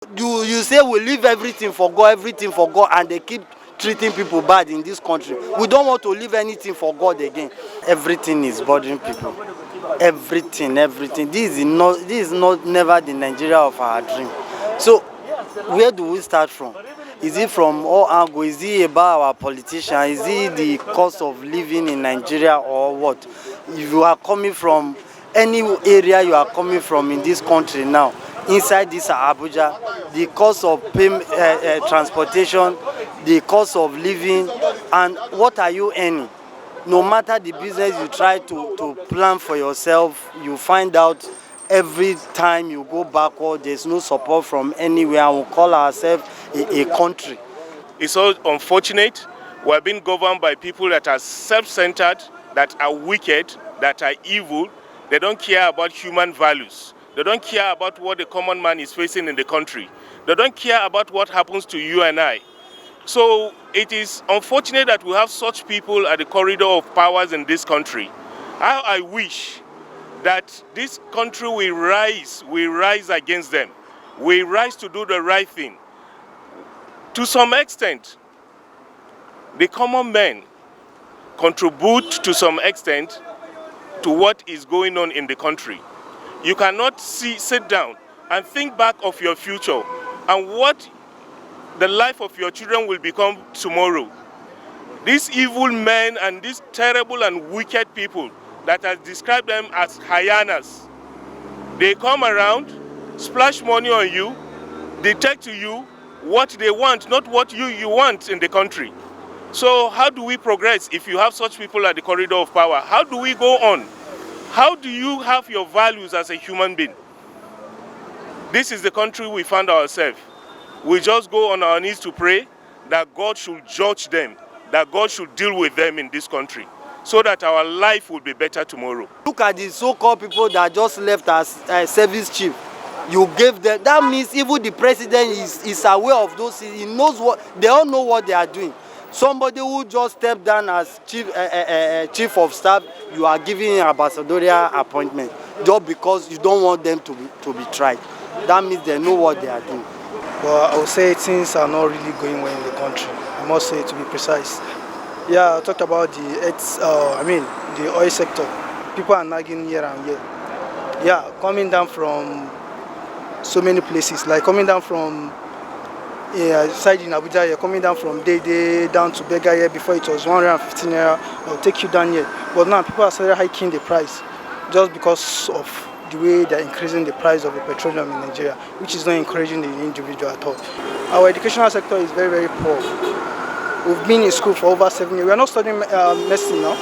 You say we leave everything for God, and they keep treating people bad in this country. We don't want to leave anything for God again. Everything is bothering people. Everything. This is not never the Nigeria of our dream. So where do we start from? Is it from all angles? Is it about our politicians? Is it the cost of living in Nigeria, or what? If you are coming from any area you are coming from in this country now, inside this Abuja, the cost of transportation, the cost of living, and what are you earning? No matter the business you try to plan for yourself, you find out every time you go backward, there's no support from anywhere, and we call ourselves a country. It's so unfortunate. We're being governed by people that are self-centered, that are wicked, that are evil. They don't care about human values. They don't care about what the common man is facing in the country. They don't care about what happens to you and I. So it is unfortunate that we have such people at the corridor of powers in this country. How I wish that this country will rise against them. We rise to do the right thing. To some extent, the common men contribute to some extent to what is going on in the country. You cannot sit down and think back of your future and what the life of your children will become tomorrow. These evil men and these terrible and wicked people that has described them as hyenas, they come around, splash money on you, dictate to you what they want, not what you want in the country. So how do we progress if you have such people at the corridor of power? How do we go on? How do you have your values as a human being? This is the country we found ourselves. We just go on our knees to pray that God should judge them, that God should deal with them in this country, so that our life will be better tomorrow. Look at the so-called people that just left as service chief. You gave them, that means even the president is aware of those. He knows what, they all know what they are doing. Somebody who just stepped down as chief of staff, you are giving him ambassadorial appointment just because you don't want them to be tried. That means they know what they are doing. But I would say things are not really going well in the country. I must say, to be precise. Yeah, I talked about the oil sector. People are nagging here and here. Yeah, coming down from so many places, like coming down from side in Abuja, you're coming down from Day down to Bega here. Before it was 115 naira, I'll take you down here. But now people are started hiking the price just because of the way they're increasing the price of the petroleum in Nigeria, which is not encouraging the individual at all. Our educational sector is very, very poor. We've been in school for over 7 years. We are not studying medicine now.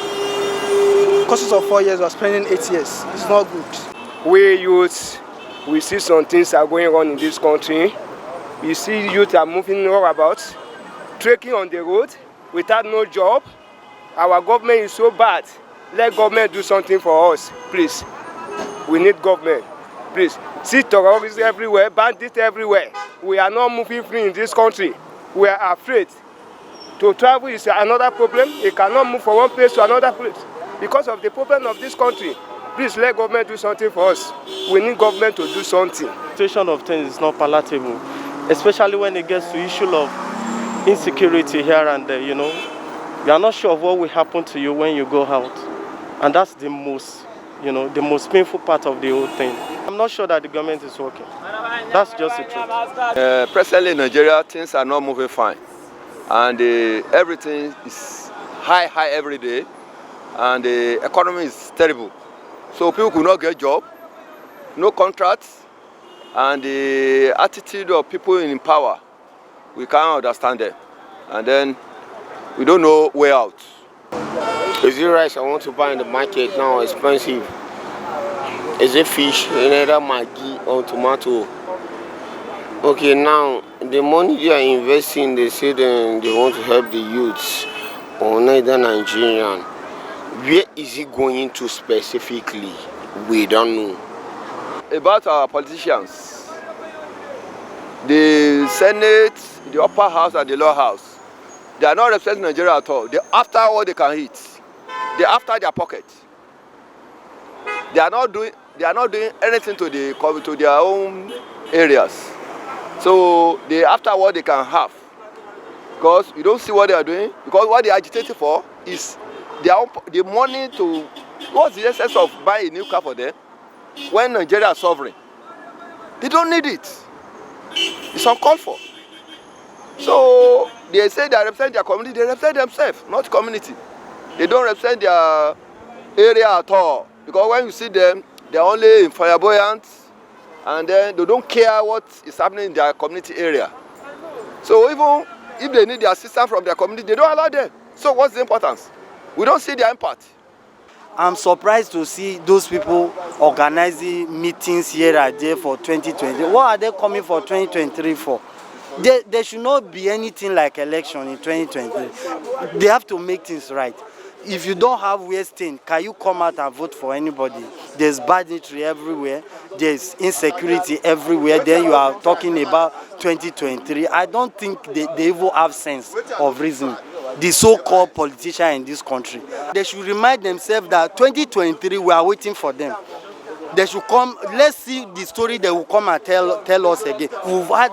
Courses of 4 years, we are spending 8 years. It's not good. We youths, we see some things are going on in this country. We see youth are moving all about, trekking on the road without no job. Our government is so bad. Let government do something for us, please. We need government, please. See terrorists everywhere, bandits everywhere. We are not moving free in this country. We are afraid. To travel is another problem. You cannot move from one place to another place because of the problem of this country. Please let government do something for us. We need government to do something. The situation of things is not palatable, especially when it gets to issue of insecurity here and there. You are not sure of what will happen to you when you go out, and that's the most painful part of the whole thing. I'm not sure that the government is working. That's just the truth. Presently in Nigeria, things are not moving fine, and everything is high every day, and the economy is terrible. So people could not get job, no contracts, and the attitude of people in power, we can't understand them, and then we don't know way out. Is it rice I want to buy in the market now expensive? Is it fish, either Maggi or tomato? Okay, now the money they are investing, they say they want to help the youths or neither Nigerian. Where is it going to specifically? We don't know. About our politicians, the Senate, the upper house and the lower house, they are not representing Nigeria at all. They after what they can eat. They after their pocket. They are not doing anything to their own areas. So they after what they can have, because you don't see what they are doing, because what they are agitating for is their own, the money to, what's the essence of buying a new car for them when Nigeria is sovereign? They don't need it. It's uncalled for. So they say they represent their community, they represent themselves, not community. They don't represent their area at all. Because when you see them, they're only in flamboyant, and then they don't care what is happening in their community area. So even if they need the assistance from their community, they don't allow them. So what's the importance? We don't see their impact. I'm surprised to see those people organizing meetings here and there for 2020. What are they coming for 2023 for? There should not be anything like election in 2023. They have to make things right. If you don't have wasting, can you come out and vote for anybody? There's banditry everywhere. There's insecurity everywhere. Then you are talking about 2023. I don't think they even have sense of reason. The so-called politicians in this country. They should remind themselves that 2023, we are waiting for them. They should come, let's see the story they will come and tell us again. We've had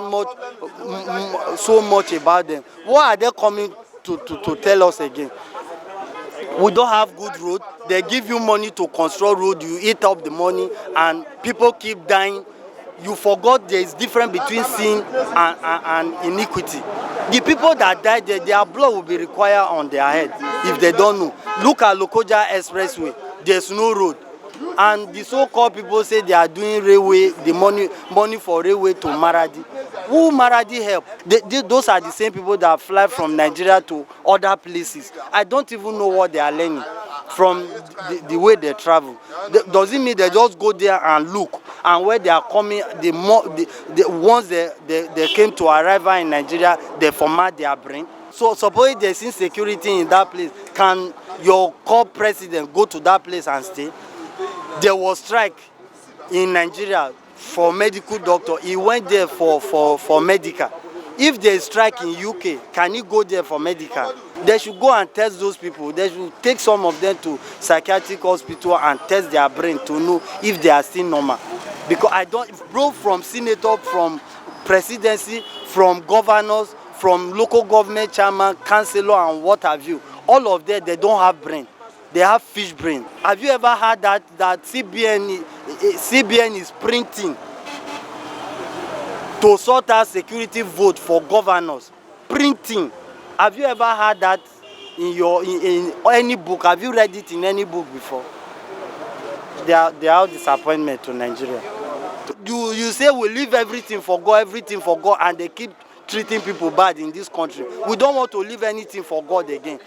so much about them. What are they coming to tell us again? We don't have good road. They give you money to construct road, you eat up the money, and people keep dying. You forgot there is difference between sin and iniquity. The people that died there, their blood will be required on their head if they don't know. Look at Lokoja Expressway. There's no road. And the so-called people say they are doing railway, the money for railway to Maradi. Who Maradi help? Those are the same people that fly from Nigeria to other places. I don't even know what they are learning from the way they travel. Does it mean they just go there and look? And where they are coming, once they came to arrival in Nigeria, they format their brain. So suppose there's insecurity in that place, can your co-president go to that place and stay? There was strike in Nigeria for medical doctor. He went there for medical. If there is strike in UK, can he go there for medical? They should go and test those people. They should take some of them to psychiatric hospital and test their brain to know if they are still normal. Because I don't, bro, from senator, from presidency, from governors, from local government chairman, councillor, and what have you, all of them, they don't have brain. They have fish brain. Have you ever heard that CBN is printing to sort out security vote for governors? Printing. Have you ever heard that in any book? Have you read it in any book before? They are disappointment to Nigeria. You say we leave everything for God, and they keep treating people bad in this country. We don't want to leave anything for God again.